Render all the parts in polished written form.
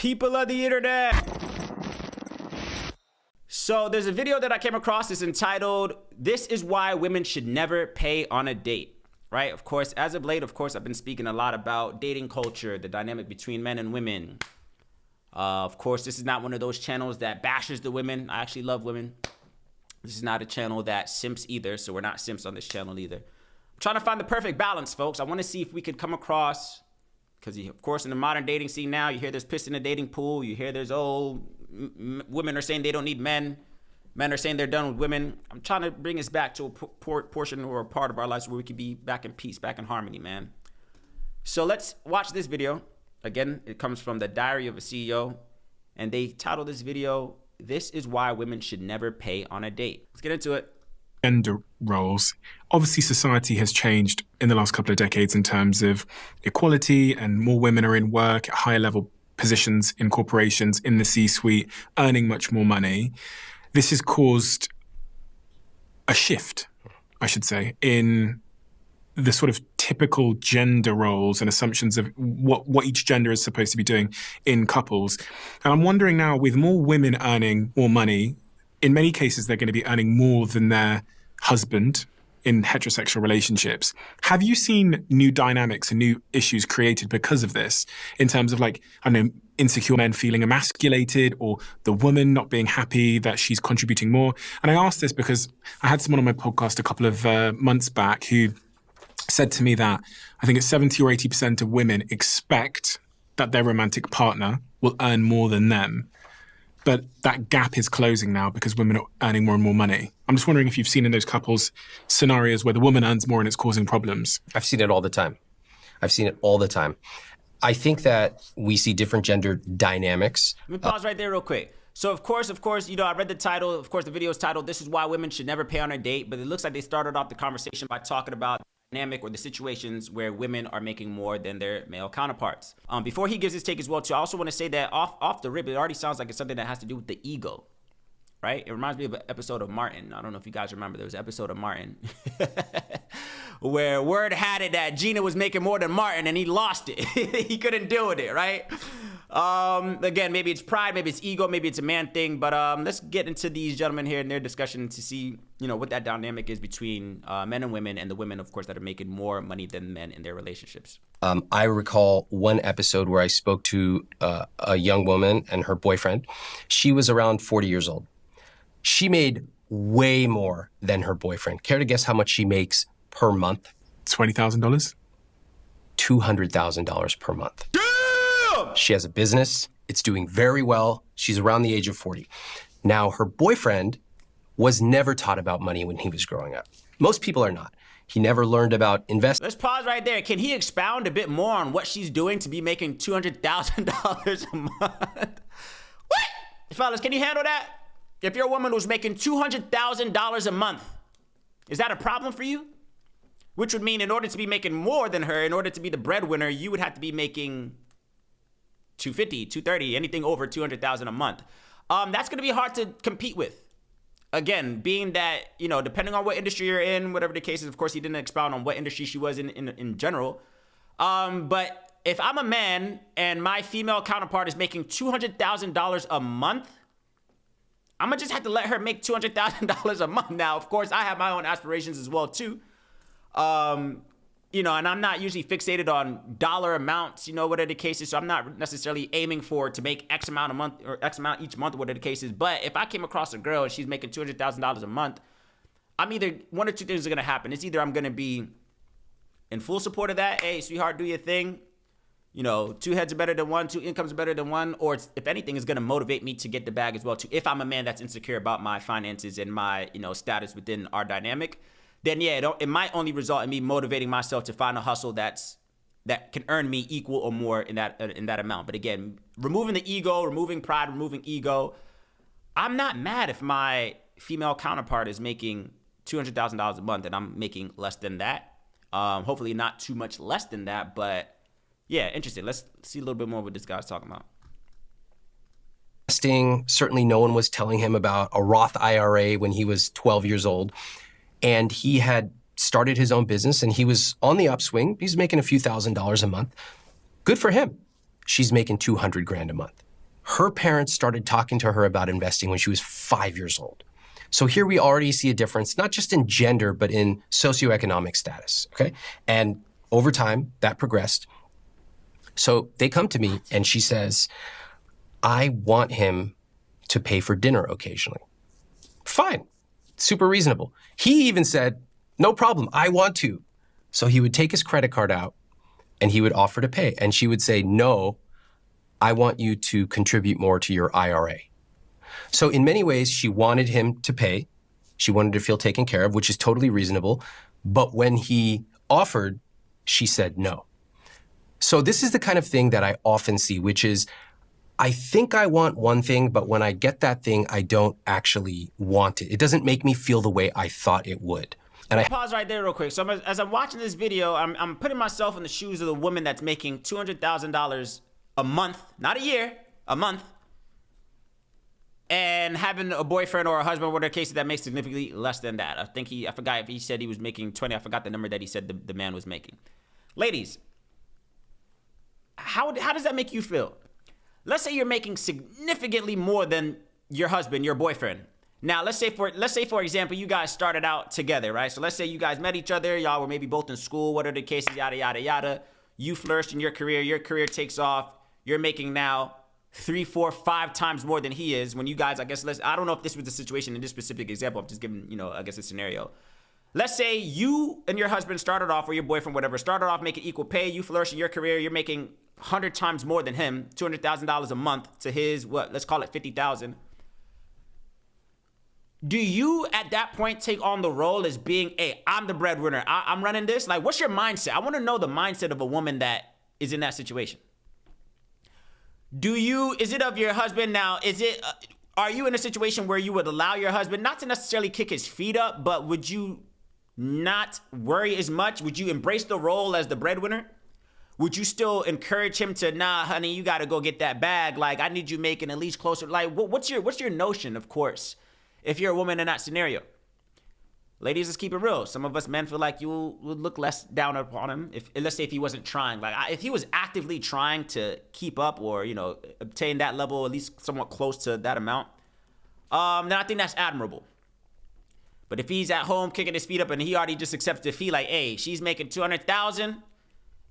People of the internet. So there's a video that I came across. It's entitled, "This is why women should never pay on a date." Right? Of course, as of late, I've been speaking a lot about dating culture, the dynamic between men and women. Of course, this is not one of those channels that bashes the women. I actually love women. This is not a channel that simps either, so we're not simps on this channel either. I'm trying to find the perfect balance, folks. I want to see if we could come across, because of course in the modern dating scene now, you hear there's piss in the dating pool, you hear there's, women are saying they don't need men, men are saying they're done with women. I'm trying to bring us back to a portion or a part of our lives where we could be back in peace, back in harmony, man. So let's watch this video. Again, it comes from the Diary of a CEO, and they titled this video, "This is why women should never pay on a date." Let's get into it. Gender roles. Obviously, society has changed in the last couple of decades in terms of equality, and more women are in work at higher level positions in corporations, in the C-suite, earning much more money. This has caused a shift, I should say, in the sort of typical gender roles and assumptions of what each gender is supposed to be doing in couples. And I'm wondering now, with more women earning more money, in many cases, they're going to be earning more than their husband in heterosexual relationships. Have you seen new dynamics and new issues created because of this, in terms of, like, I don't know, insecure men feeling emasculated, or the woman not being happy that she's contributing more? And I ask this because I had someone on my podcast a couple of months back who said to me that I think it's 70 or 80% of women expect that their romantic partner will earn more than them. But that gap is closing now because women are earning more and more money. I'm just wondering if you've seen in those couples scenarios where the woman earns more and it's causing problems. I've seen it all the time. I think that we see different gender dynamics. Let me pause right there real quick. So of course, I read the title. Of course, the video is titled, "This is why women should never pay on a date." But it looks like they started off the conversation by talking about dynamic or the situations where women are making more than their male counterparts. Before he gives his take as well too, I also want to say that off the rip, it already sounds like it's something that has to do with the ego, right? It reminds me of an episode of Martin. I don't know if you guys remember, there was an episode of Martin where word had it that Gina was making more than Martin and he lost it. He couldn't deal with it, right? Again, maybe it's pride, maybe it's ego, maybe it's a man thing, but let's get into these gentlemen here and their discussion to see, what that dynamic is between men and women, and the women, of course, that are making more money than men in their relationships. I recall one episode where I spoke to a young woman and her boyfriend. She was around 40 years old. She made way more than her boyfriend. Care to guess how much she makes per month? $20,000? $200,000 per month. She has a business. It's doing very well. She's around the age of 40. Now, her boyfriend was never taught about money when he was growing up. Most people are not. He never learned about investing. Let's pause right there. Can he expound a bit more on what she's doing to be making $200,000 a month? What? Fellas, can you handle that? If you're a woman who's making $200,000 a month, is that a problem for you? Which would mean in order to be making more than her, in order to be the breadwinner, you would have to be making $250, $230, anything over $200,000 a month. That's going to be hard to compete with. Again, being that, depending on what industry you're in, whatever the case is, of course, he didn't expound on what industry she was in general. But if I'm a man and my female counterpart is making $200,000 a month, I'm going to just have to let her make $200,000 a month. Now, of course, I have my own aspirations as well, too. And I'm not usually fixated on dollar amounts, whatever the case is. So I'm not necessarily aiming to make X amount a month or X amount each month, whatever the case is. But if I came across a girl and she's making $200,000 a month, I'm either, one or two things are going to happen. It's either I'm going to be in full support of that. Hey, sweetheart, do your thing. Two heads are better than one, two incomes are better than one. Or if anything, is going to motivate me to get the bag as well too. If I'm a man that's insecure about my finances and my, status within our dynamic, then yeah, it might only result in me motivating myself to find a hustle that can earn me equal or more in that amount. But again, removing the ego, removing pride, removing ego, I'm not mad if my female counterpart is making $200,000 a month and I'm making less than that. Hopefully not too much less than that, but yeah, interesting. Let's see a little bit more what this guy's talking about. Certainly no one was telling him about a Roth IRA when he was 12 years old. And he had started his own business and he was on the upswing. He's making a few $1,000s a month. Good for him. She's making $200,000 a month. her parents started talking to her about investing when she was 5 years old. So here we already see a difference, not just in gender, but in socioeconomic status, okay? And over time, that progressed. So they come to me and she says, I want him to pay for dinner occasionally. Fine, super reasonable. He even said, no problem, I want to. So he would take his credit card out and he would offer to pay. And she would say, no, I want you to contribute more to your IRA. So in many ways, she wanted him to pay. She wanted to feel taken care of, which is totally reasonable. But when he offered, she said no. So this is the kind of thing that I often see, which is, I think I want one thing, but when I get that thing, I don't actually want it. It doesn't make me feel the way I thought it would. And Pause right there real quick. So as I'm watching this video, I'm putting myself in the shoes of the woman that's making $200,000 a month, not a year, a month, and having a boyfriend or a husband, whatever the case, that makes significantly less than that. I forgot if he said he was making 20. I forgot the number that he said the man was making. Ladies, how does that make you feel? Let's say you're making significantly more than your husband, your boyfriend. Now, let's say for example, you guys started out together, right? So let's say you guys met each other, y'all were maybe both in school, whatever the cases, yada, yada, yada. You flourished in your career takes off. You're making now 3, 4, 5 times more than he is. When you guys, I don't know if this was the situation in this specific example. I'm just giving, I guess a scenario. Let's say you and your husband started off, or your boyfriend, whatever, started off making equal pay. You flourish in your career. You're making 100 times more than him, $200,000 a month to his, let's call it 50,000. Do you at that point take on the role as being, hey, I'm the breadwinner, I'm running this? Like, what's your mindset? I want to know the mindset of a woman that is in that situation. Is it of your husband now? Are you in a situation where you would allow your husband not to necessarily kick his feet up, but would you not worry as much? Would you embrace the role as the breadwinner? Would you still encourage him to, nah, honey, you got to go get that bag. Like, I need you making at least closer. Like, what's your notion, of course, if you're a woman in that scenario? Ladies, let's keep it real. Some of us men feel like you would look less down upon him let's say if he wasn't trying. Like, if he was actively trying to keep up or, obtain that level, at least somewhat close to that amount, then I think that's admirable. But if he's at home kicking his feet up and he already just accepts defeat, like, hey, she's making $200,000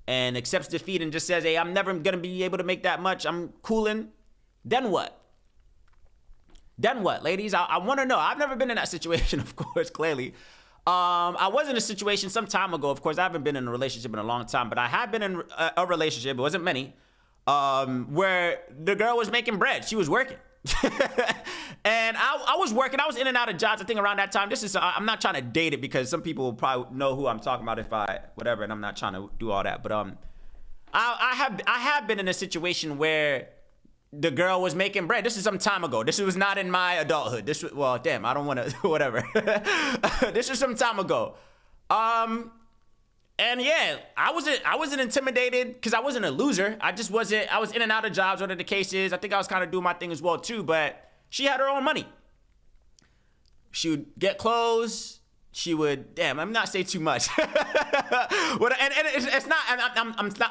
and accepts defeat and just says, hey, I'm never going to be able to make that much, I'm cooling, then what? Then what, ladies? I want to know. I've never been in that situation, of course, clearly. I was in a situation some time ago. Of course, I haven't been in a relationship in a long time, but I have been in a relationship, it wasn't many, where the girl was making bread. She was working. And I was working. I was in and out of jobs, I think, around that time. I'm not trying to date it because some people will probably know who I'm talking about and I'm not trying to do all that. But I have been in a situation where the girl was making bread. This is some time ago. This was not in my adulthood. I don't want to, whatever. This was some time ago. And yeah, I wasn't intimidated because I wasn't a loser. I was in and out of jobs, whatever the case is. I think I was kind of doing my thing as well too, but she had her own money. She would get clothes. She would, I'm not saying too much. And it's not,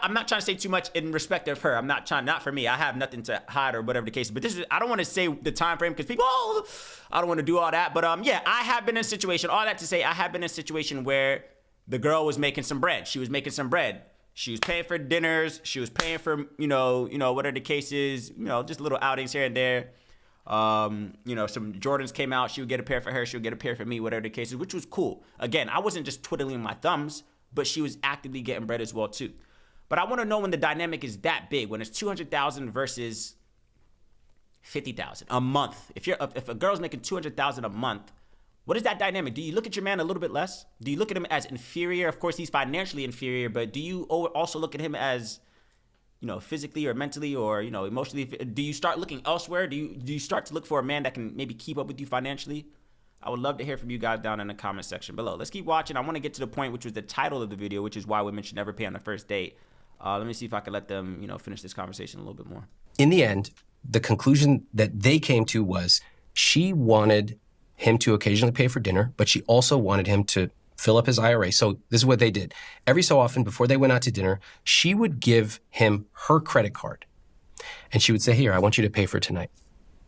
I'm not trying to say too much in respect of her. Not for me. I have nothing to hide or whatever the case is. But I don't want to say the time frame because people, I don't want to do all that. But I have been in a situation, all that to say, I have been in a situation where the girl was making some bread. She was making some bread. She was paying for dinners. She was paying for, whatever the case is, just little outings here and there. Some Jordans came out. She would get a pair for her. She would get a pair for me, whatever the case is, which was cool. Again, I wasn't just twiddling my thumbs, but she was actively getting bread as well too. But I want to know when the dynamic is that big, when it's 200,000 versus 50,000 a month. If a girl's making 200,000 a month, what is that dynamic? Do you look at your man a little bit less? Do you look at him as inferior? Of course, he's financially inferior, but do you also look at him as, physically or mentally or, emotionally? Do you start looking elsewhere? Do you start to look for a man that can maybe keep up with you financially? I would love to hear from you guys down in the comment section below. Let's keep watching. I want to get to the point, which was the title of the video, which is why women should never pay on the first date. Let me see if I can let them, finish this conversation a little bit more. In the end, the conclusion that they came to was she wanted him to occasionally pay for dinner, but she also wanted him to fill up his IRA. So this is what they did. Every so often, before they went out to dinner, she would give him her credit card. And she would say, here, I want you to pay for tonight.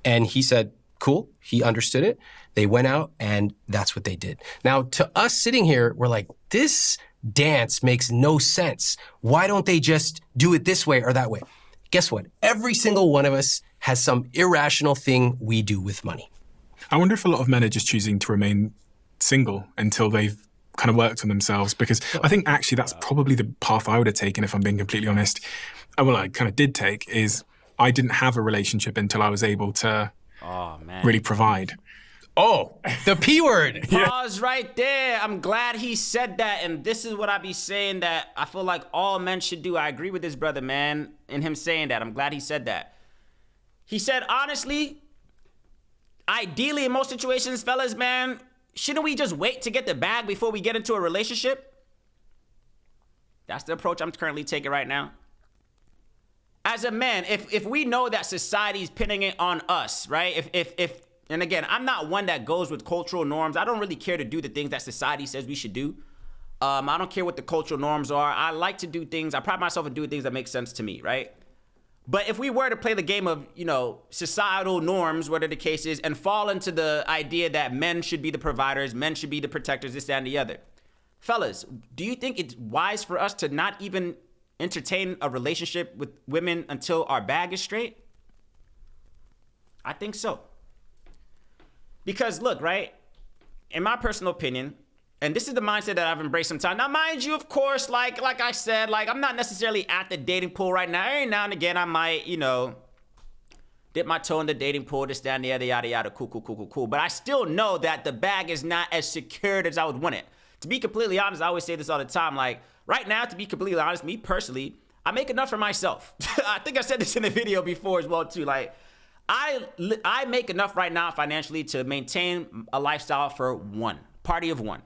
And he said, cool. He understood it. They went out and that's what they did. Now, to us sitting here, we're like, this dance makes no sense. Why don't they just do it this way or that way? Guess what? Every single one of us has some irrational thing we do with money. I wonder if a lot of men are just choosing to remain single until they've kind of worked on themselves, because I think actually that's probably the path I would have taken if I'm being completely honest. Well, I kind of did take is I didn't have a relationship until I was able to really provide. Oh, the P word. Pause right there. I'm glad he said that. And this is what I be saying that I feel like all men should do. I agree with this brother, man, in him saying that. I'm glad he said that. He said, honestly, ideally in most situations, fellas, man, shouldn't we just wait to get the bag before we get into a relationship? That's the approach I'm currently taking right now. As a man, if we know that society's pinning it on us, right? If and again, I'm not one that goes with cultural norms. I don't really care to do the things that society says we should do. I don't care what the cultural norms are. I like to do things. I pride myself in doing things that make sense to me, right? But if we were to play the game of, societal norms, whatever the case is, and fall into the idea that men should be the providers, men should be the protectors, this, that, and the other. Fellas, do you think it's wise for us to not even entertain a relationship with women until our bag is straight? I think so. Because look, right, in my personal opinion, and this is the mindset that I've embraced sometimes. Now, mind you, of course, like I said, I'm not necessarily at the dating pool right now. Every now and again, I might, dip my toe in the dating pool, this, that, and the other, yada, yada, cool. But I still know that the bag is not as secured as I would want it. To be completely honest, I always say this all the time. Right now, to be completely honest, me personally, I make enough for myself. I think I said this in a video before as well, too. I make enough right now financially to maintain a lifestyle for one, party of one.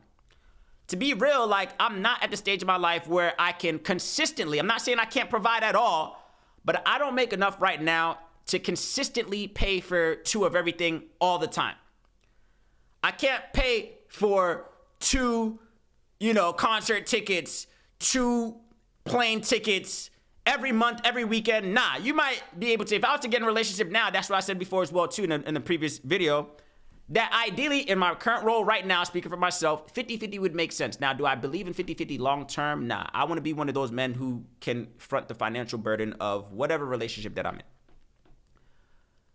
To be real, I'm not at the stage of my life where I can consistently, I'm not saying I can't provide at all, but I don't make enough right now to consistently pay for two of everything all the time. I can't pay for two, concert tickets, two plane tickets, every month, every weekend. Nah, you might be able to. If I was to get in a relationship now, that's what I said before as well, too, in the previous video, that ideally, in my current role right now, speaking for myself, 50-50 would make sense. Now, do I believe in 50-50 long term? Nah, I want to be one of those men who can front the financial burden of whatever relationship that I'm in.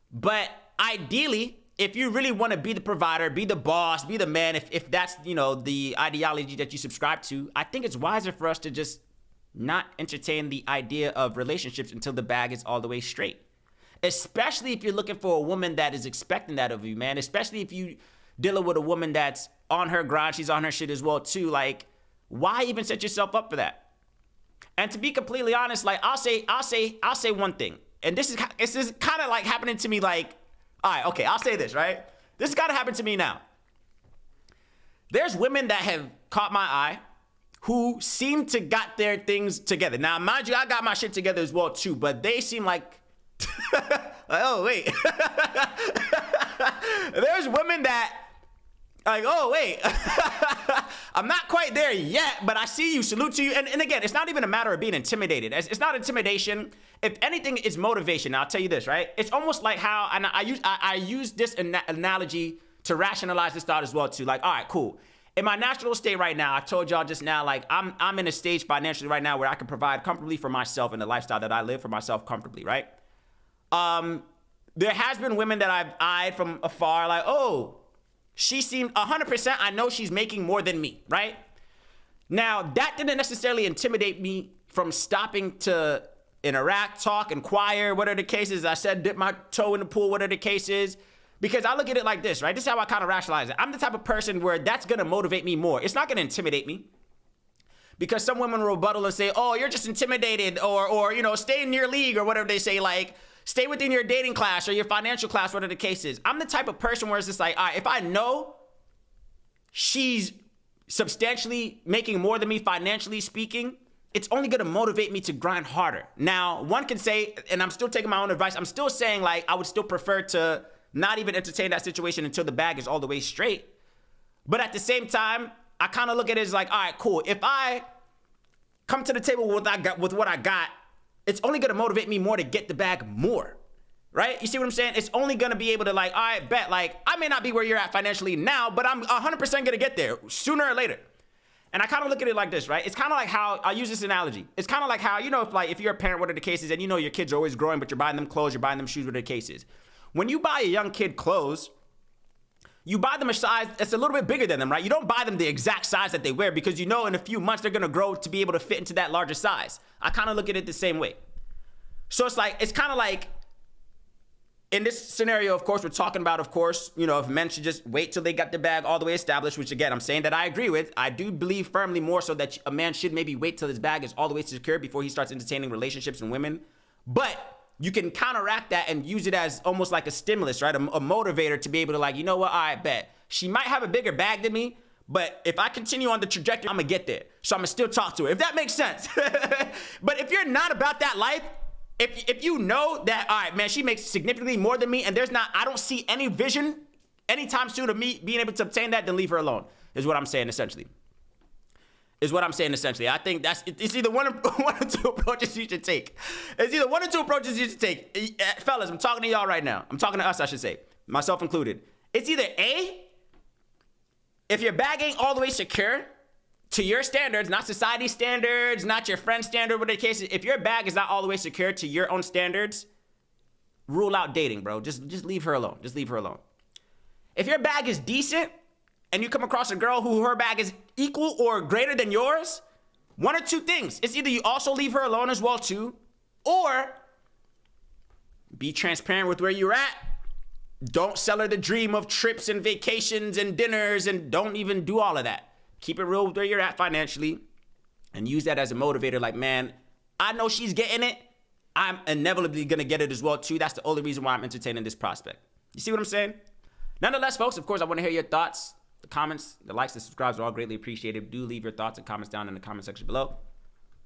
But ideally, if you really want to be the provider, be the boss, be the man, if that's, the ideology that you subscribe to, I think it's wiser for us to just not entertain the idea of relationships until the bag is all the way straight. Especially if you're looking for a woman that is expecting that of you, man. Especially if you dealing with a woman that's on her grind, she's on her shit as well too. Why even set yourself up for that? And to be completely honest, I'll say one thing. And this is kind of happening to me. All right, okay, I'll say this, right? This has got to happen to me now. There's women that have caught my eye who seem to got their things together. Now, mind you, I got my shit together as well too, but they seem like, oh wait. There's women that oh wait, I'm not quite there yet, but I see you, salute to you. And again, it's not even a matter of being intimidated. It's not intimidation. If anything, it's motivation. Now, I'll tell you this, right? It's almost like how, and I use this analogy to rationalize this thought as well too. All right, cool. In my natural state right now, I told y'all just now, I'm in a stage financially right now where I can provide comfortably for myself and the lifestyle that I live for myself comfortably, right? There has been women that I've eyed from afar, oh, she seemed 100%, I know she's making more than me, right? Now, that didn't necessarily intimidate me from stopping to interact, talk, inquire, whatever the case is. I said, dip my toe in the pool, whatever the case is. Because I look at it like this, right? This is how I kind of rationalize it. I'm the type of person where that's going to motivate me more. It's not going to intimidate me. Because some women will rebuttal and say, oh, you're just intimidated, or stay in your league, or whatever they say, stay within your dating class or your financial class, whatever the case is. I'm the type of person where it's just all right, if I know she's substantially making more than me financially speaking, it's only going to motivate me to grind harder. Now, one can say, and I'm still taking my own advice, I'm still saying I would still prefer to not even entertain that situation until the bag is all the way straight. But at the same time, I kind of look at it as all right, cool. If I come to the table with what I got, it's only gonna motivate me more to get the bag more. Right? You see what I'm saying? It's only gonna be able to like, all right, bet, like, I may not be where you're at financially now, but I'm 100% gonna get there sooner or later. And I kind of look at it like this, right? It's kind of like how, I'll use this analogy. It's kind of like how, if you're a parent, what are the cases, and your kids are always growing, but you're buying them clothes, you're buying them shoes, what are the cases? When you buy a young kid clothes, you buy them a size that's a little bit bigger than them, right? You don't buy them the exact size that they wear because in a few months they're gonna grow to be able to fit into that larger size. I kind of look at it the same way. So it's kind of like, in this scenario, of course, we're talking about, if men should just wait till they got the bag all the way established, which again, I'm saying that I agree with. I do believe firmly more so that a man should maybe wait till his bag is all the way secure before he starts entertaining relationships and women. But you can counteract that and use it as almost like a stimulus, right? A motivator to be able to like, all right, bet. She might have a bigger bag than me, but if I continue on the trajectory, I'm gonna get there. So I'm gonna still talk to her, if that makes sense. But if you're not about that life, if you know that, all right, man, she makes significantly more than me, and I don't see any vision anytime soon of me being able to obtain that, then leave her alone, is what I'm saying essentially. I think it's either one or two approaches you should take. Fellas, I'm talking to y'all right now. I'm talking to us, I should say, myself included. It's either A, if your bag ain't all the way secure to your standards, not society standards, not your friend's standard, whatever the case is, if your bag is not all the way secure to your own standards, rule out dating, bro. Just leave her alone. If your bag is decent and you come across a girl who her bag is equal or greater than yours, one or two things. It's either you also leave her alone as well too, or be transparent with where you're at. Don't sell her the dream of trips and vacations and dinners, and don't even do all of that. Keep it real with where you're at financially and use that as a motivator. Like, man, I know she's getting it. I'm inevitably going to get it as well, too. That's the only reason why I'm entertaining this prospect. You see what I'm saying? Nonetheless, folks, of course, I want to hear your thoughts. The comments, the likes, the subscribes are all greatly appreciated. Do leave your thoughts and comments down in the comment section below.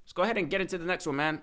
Let's go ahead and get into the next one, man.